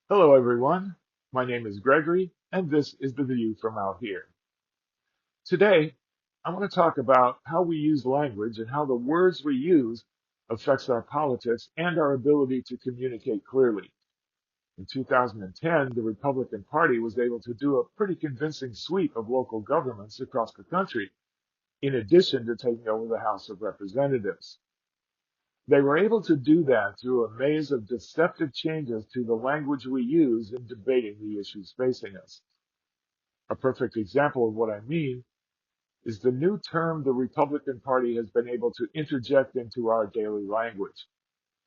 Hello, everyone. My name is Gregory, and this is The View from Out Here. Today, I want to talk about how we use language and how the words we use affects our politics and our ability to communicate clearly. In 2010, the Republican Party was able to do a pretty convincing sweep of local governments across the country, in addition to taking over the House of Representatives. They were able to do that through a maze of deceptive changes to the language we use in debating the issues facing us. A perfect example of what I mean is the new term the Republican Party has been able to interject into our daily language.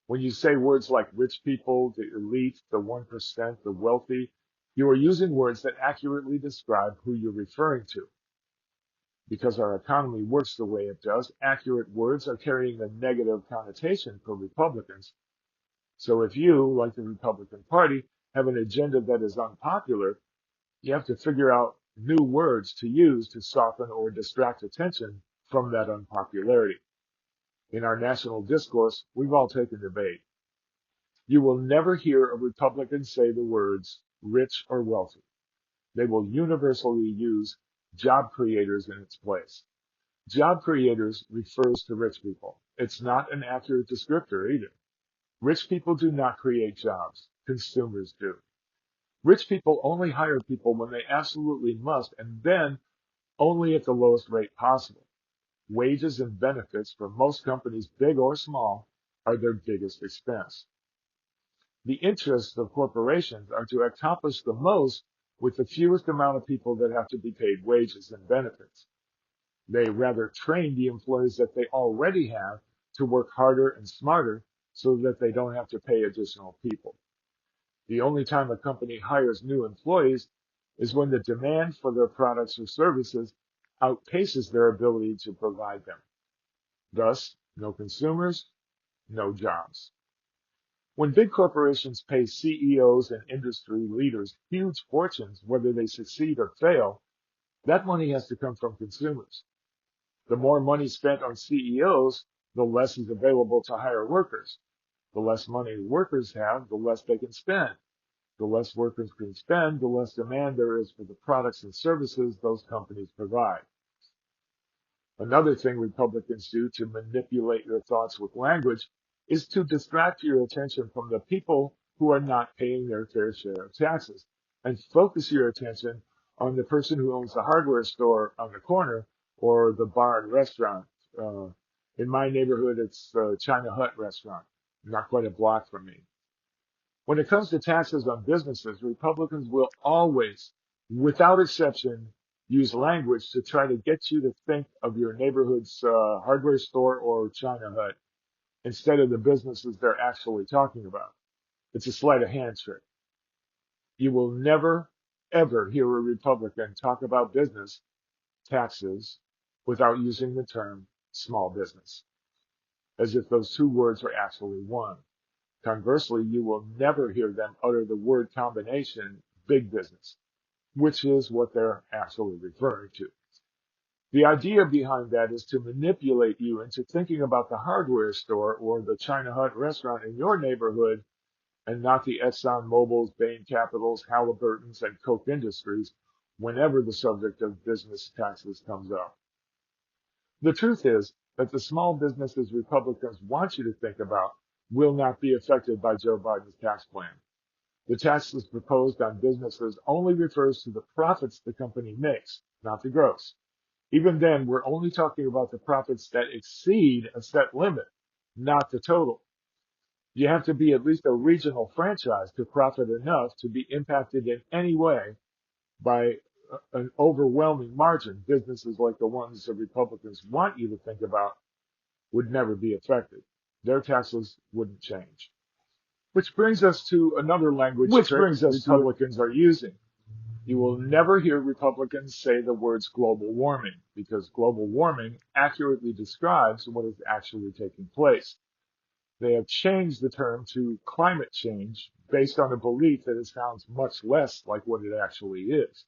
When you say words like rich people, the elite, the 1%, the wealthy, you are using words that accurately describe who you're referring to. Because our economy works the way it does, accurate words are carrying a negative connotation for Republicans. So if you, like the Republican Party, have an agenda that is unpopular, you have to figure out new words to use to soften or distract attention from that unpopularity. In our national discourse, we've all taken the bait. You will never hear a Republican say the words rich or wealthy. They will universally use job creators in its place. Job creators refers to rich people. It's not an accurate descriptor either. Rich people do not create jobs. Consumers do. Rich people only hire people when they absolutely must, and then only at the lowest rate possible. Wages and benefits for most companies, big or small, are their biggest expense. The interests of corporations are to accomplish the most with the fewest amount of people that have to be paid wages and benefits. They rather train the employees that they already have to work harder and smarter so that they don't have to pay additional people. The only time a company hires new employees is when the demand for their products or services outpaces their ability to provide them. Thus, no consumers, no jobs. When big corporations pay CEOs and industry leaders huge fortunes, whether they succeed or fail, that money has to come from consumers. The more money spent on CEOs, the less is available to hire workers. The less money workers have, the less they can spend. The less workers can spend, the less demand there is for the products and services those companies provide. Another thing Republicans do to manipulate your thoughts with language is to distract your attention from the people who are not paying their fair share of taxes and focus your attention on the person who owns the hardware store on the corner or the bar and restaurant. Uh, in my neighborhood, it's the China Hut restaurant, not quite a block from me. When it comes to taxes on businesses, Republicans will always, without exception, use language to try to get you to think of your neighborhood's hardware store or China Hut instead of the businesses they're actually talking about. It's a sleight of hand trick. You will never, ever hear a Republican talk about business taxes without using the term small business, as if those two words are actually one. Conversely, you will never hear them utter the word combination big business, which is what they're actually referring to. The idea behind that is to manipulate you into thinking about the hardware store or the China Hut restaurant in your neighborhood and not the Exxon Mobil's, Bain Capital's, Halliburton's, and Koch Industries whenever the subject of business taxes comes up. The truth is that the small businesses Republicans want you to think about will not be affected by Joe Biden's tax plan. The taxes proposed on businesses only refers to the profits the company makes, not the gross. Even then, we're only talking about the profits that exceed a set limit, not the total. You have to be at least a regional franchise to profit enough to be impacted in any way by an overwhelming margin. Businesses like the ones the Republicans want you to think about would never be affected. Their taxes wouldn't change. Which brings us to another language trick Republicans are using. You will never hear Republicans say the words global warming because global warming accurately describes what is actually taking place. They have changed the term to climate change based on a belief that it sounds much less like what it actually is.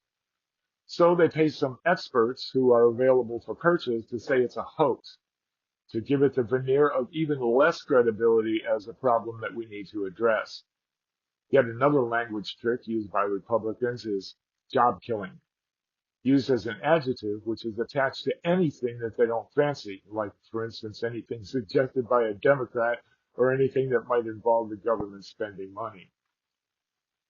So they pay some experts who are available for purchase to say it's a hoax, to give it the veneer of even less credibility as a problem that we need to address. Yet another language trick used by Republicans is job killing, used as an adjective which is attached to anything that they don't fancy, like, for instance, anything suggested by a Democrat or anything that might involve the government spending money.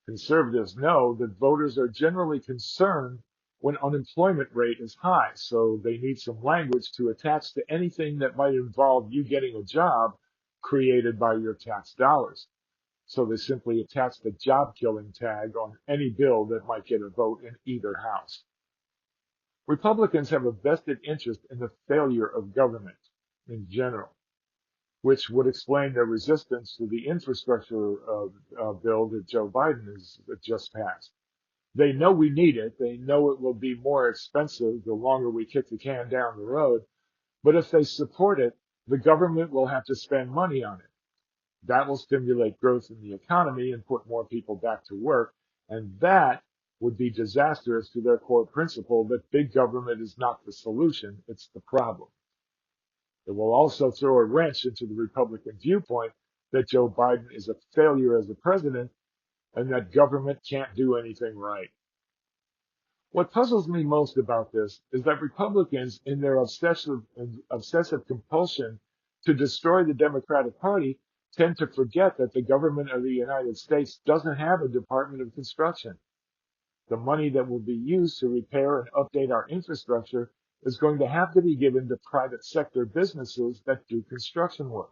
Conservatives know that voters are generally concerned when unemployment rate is high, so they need some language to attach to anything that might involve you getting a job created by your tax dollars. So they simply attach the job killing tag on any bill that might get a vote in either house. Republicans have a vested interest in the failure of government in general, which would explain their resistance to the infrastructure bill that Joe Biden has just passed. They know we need it. They know it will be more expensive the longer we kick the can down the road. But if they support it, the government will have to spend money on it. That will stimulate growth in the economy and put more people back to work. And that would be disastrous to their core principle that big government is not the solution, it's the problem. It will also throw a wrench into the Republican viewpoint that Joe Biden is a failure as a president and that government can't do anything right. What puzzles me most about this is that Republicans, in their obsessive compulsion to destroy the Democratic Party, tend to forget that the government of the United States doesn't have a Department of Construction. The money that will be used to repair and update our infrastructure is going to have to be given to private sector businesses that do construction work.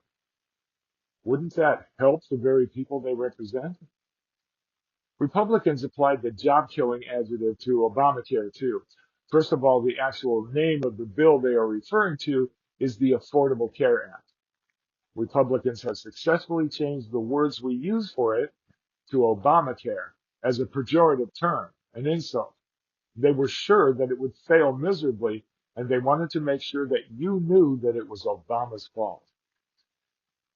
Wouldn't that help the very people they represent? Republicans applied the job killing adjective to Obamacare too. First of all, the actual name of the bill they are referring to is the Affordable Care Act. Republicans have successfully changed the words we use for it to Obamacare as a pejorative term, an insult. They were sure that it would fail miserably, and they wanted to make sure that you knew that it was Obama's fault.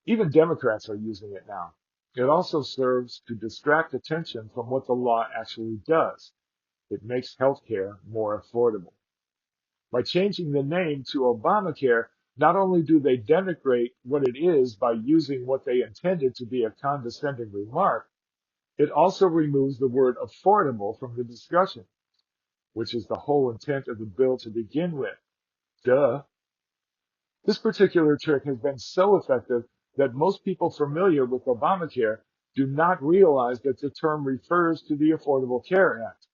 Even Democrats are using it now. It also serves to distract attention from what the law actually does. It makes health care more affordable. By changing the name to Obamacare, not only do they denigrate what it is by using what they intended to be a condescending remark, it also removes the word affordable from the discussion, which is the whole intent of the bill to begin with. Duh. This particular trick has been so effective that most people familiar with Obamacare do not realize that the term refers to the Affordable Care Act,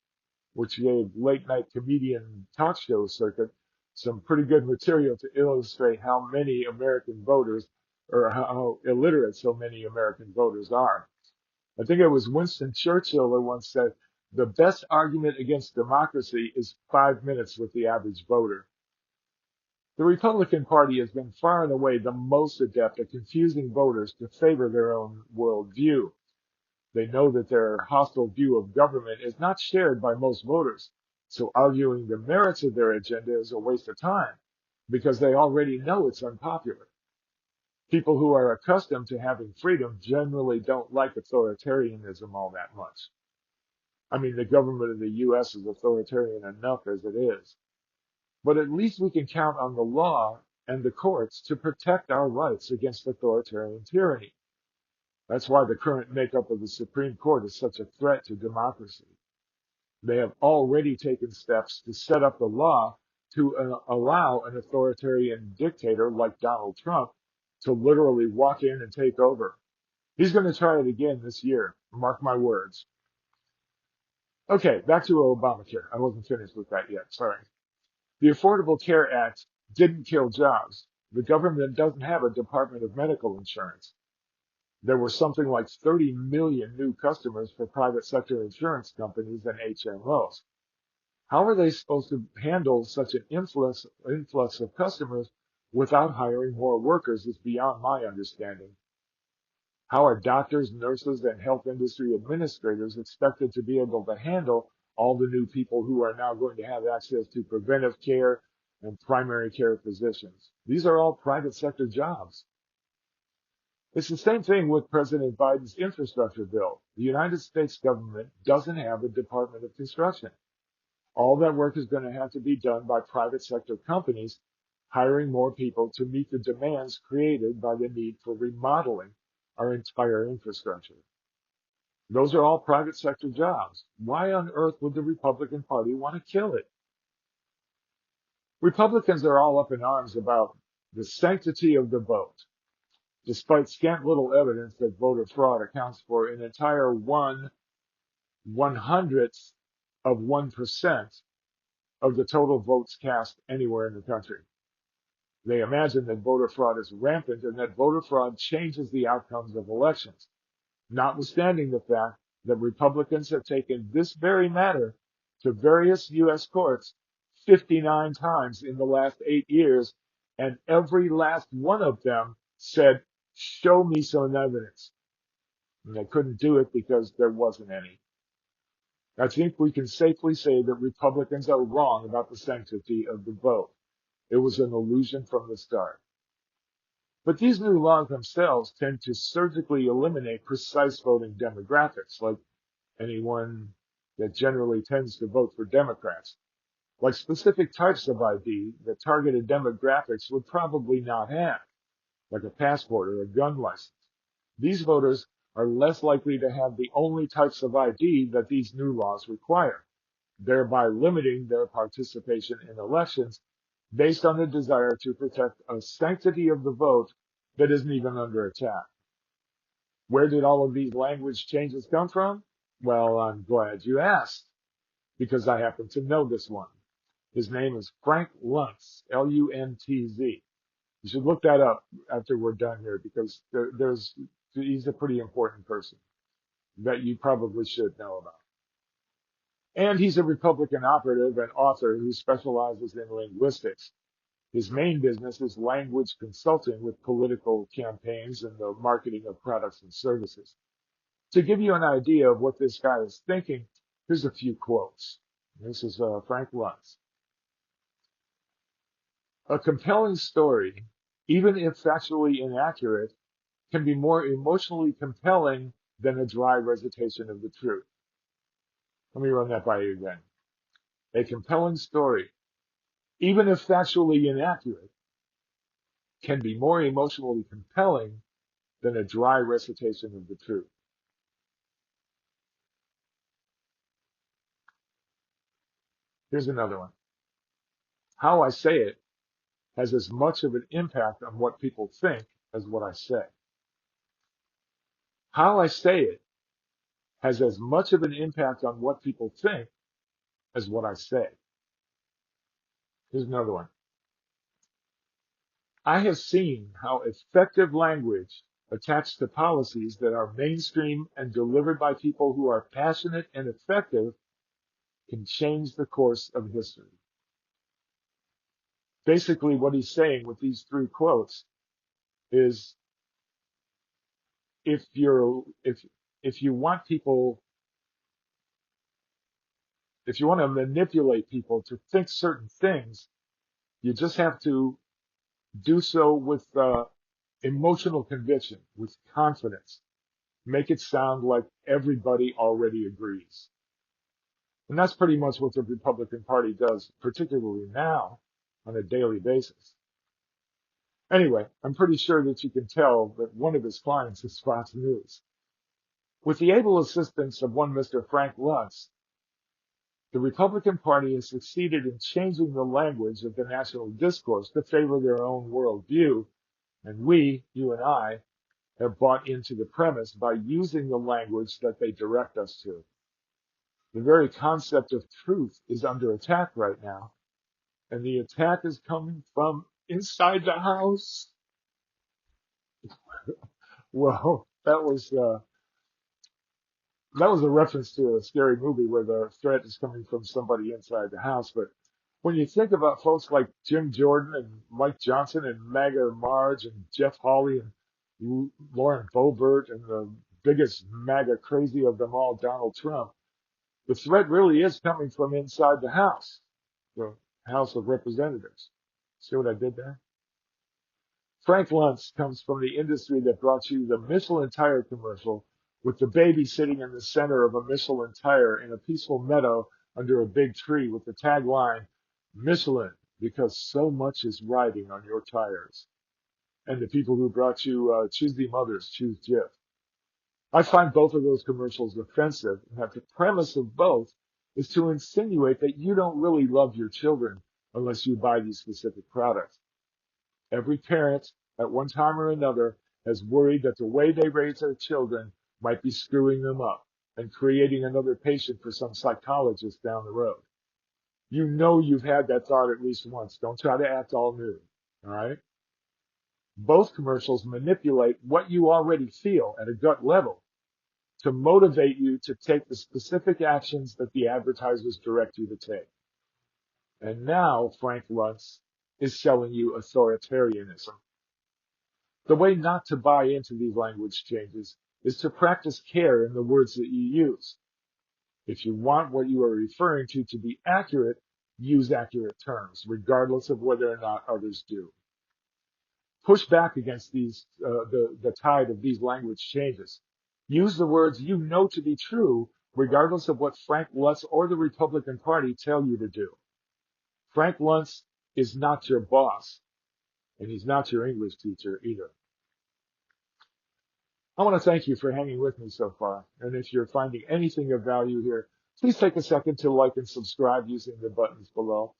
which gave late-night comedian talk show circuit some pretty good material to illustrate how many American voters, or how illiterate so many American voters are. I think it was Winston Churchill who once said, the best argument against democracy is 5 minutes with the average voter. The Republican Party has been far and away the most adept at confusing voters to favor their own worldview. They know that their hostile view of government is not shared by most voters, so arguing the merits of their agenda is a waste of time because they already know it's unpopular. People who are accustomed to having freedom generally don't like authoritarianism all that much. I mean, the government of the U.S. is authoritarian enough as it is. But at least we can count on the law and the courts to protect our rights against authoritarian tyranny. That's why the current makeup of the Supreme Court is such a threat to democracy. They have already taken steps to set up the law to allow an authoritarian dictator like Donald Trump to literally walk in and take over. He's going to try it again this year. Mark my words. Okay, back to Obamacare. I wasn't finished with that yet. Sorry. The Affordable Care Act didn't kill jobs. The government doesn't have a Department of Medical Insurance. There were something like 30 million new customers for private sector insurance companies and HMOs. How are they supposed to handle such an influx of customers without hiring more workers is beyond my understanding. How are doctors, nurses, and health industry administrators expected to be able to handle all the new people who are now going to have access to preventive care and primary care physicians? These are all private sector jobs. It's the same thing with President Biden's infrastructure bill. The United States government doesn't have a Department of Construction. All that work is going to have to be done by private sector companies hiring more people to meet the demands created by the need for remodeling our entire infrastructure. Those are all private sector jobs. Why on earth would the Republican Party want to kill it? Republicans are all up in arms about the sanctity of the vote, despite scant little evidence that voter fraud accounts for an entire 1/100th of 1% of the total votes cast anywhere in the country. They imagine that voter fraud is rampant and that voter fraud changes the outcomes of elections, notwithstanding the fact that Republicans have taken this very matter to various U.S. courts 59 times in the last 8 years, and every last one of them said, show me some evidence. And they couldn't do it because there wasn't any. I think we can safely say that Republicans are wrong about the sanctity of the vote. It was an illusion from the start. But these new laws themselves tend to surgically eliminate precise voting demographics, like anyone that generally tends to vote for Democrats, like specific types of ID that targeted demographics would probably not have, like a passport or a gun license. These voters are less likely to have the only types of ID that these new laws require, thereby limiting their participation in elections based on the desire to protect a sanctity of the vote that isn't even under attack. Where did all of these language changes come from? Well, I'm glad you asked, because I happen to know this one. His name is Frank Luntz, Luntz. You should look that up after we're done here, because he's a pretty important person that you probably should know about. And he's a Republican operative and author who specializes in linguistics. His main business is language consulting with political campaigns and the marketing of products and services. To give you an idea of what this guy is thinking, here's a few quotes. This is Frank Luntz. A compelling story, even if factually inaccurate, can be more emotionally compelling than a dry recitation of the truth. Let me run that by you again. A compelling story, even if factually inaccurate, can be more emotionally compelling than a dry recitation of the truth. Here's another one. How I say it has as much of an impact on what people think as what I say. How I say it has as much of an impact on what people think as what I say. Here's another one. I have seen how effective language attached to policies that are mainstream and delivered by people who are passionate and effective can change the course of history. Basically, what he's saying with these three quotes is if you want people, if you want to manipulate people to think certain things, you just have to do so with emotional conviction, with confidence. Make it sound like everybody already agrees. And that's pretty much what the Republican Party does, particularly now, on a daily basis. Anyway, I'm pretty sure that you can tell that one of his clients is Fox News. With the able assistance of one Mr. Frank Luntz, the Republican Party has succeeded in changing the language of the national discourse to favor their own worldview, and we, you and I, have bought into the premise by using the language that they direct us to. The very concept of truth is under attack right now, and the attack is coming from inside the house. Well, that was a reference to a scary movie where the threat is coming from somebody inside the house. But when you think about folks like Jim Jordan and Mike Johnson and MAGA Marge and Jeff Hawley and Lauren Boebert and the biggest MAGA crazy of them all, Donald Trump, the threat really is coming from inside the House, the House of Representatives. See what I did there? Frank Luntz comes from the industry that brought you the Michelin tire commercial with the baby sitting in the center of a Michelin tire in a peaceful meadow under a big tree with the tagline, Michelin, because so much is riding on your tires. And the people who brought you Tuesday Mothers Choose Jif. I find both of those commercials offensive, and that the premise of both is to insinuate that you don't really love your children unless you buy these specific products. Every parent, at one time or another, has worried that the way they raise their children might be screwing them up and creating another patient for some psychologist down the road. You know you've had that thought at least once. Don't try to act all new. All right? Both commercials manipulate what you already feel at a gut level to motivate you to take the specific actions that the advertisers direct you to take. And now Frank Luntz is selling you authoritarianism. The way not to buy into these language changes is to practice care in the words that you use. If you want what you are referring to be accurate, use accurate terms, regardless of whether or not others do. Push back against the tide of these language changes. Use the words you know to be true, regardless of what Frank Luntz or the Republican Party tell you to do. Frank Luntz is not your boss, and he's not your English teacher either. I want to thank you for hanging with me so far. And if you're finding anything of value here, please take a second to like and subscribe using the buttons below.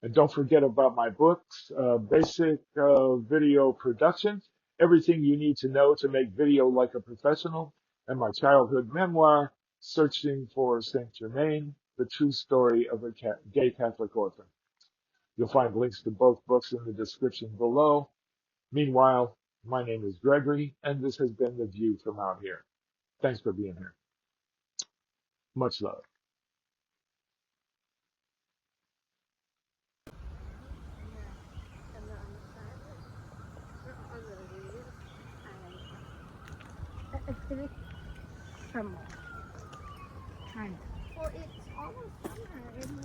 And don't forget about my books, Basic Video Production, Everything You Need to Know to Make Video Like a Professional, and my childhood memoir, Searching for Saint Germain, The True Story of a Gay Catholic Orphan. You'll find links to both books in the description below. Meanwhile, my name is Gregory, and this has been The View from Out Here. Thanks for being here. Much love. From China. Well, it's almost summer.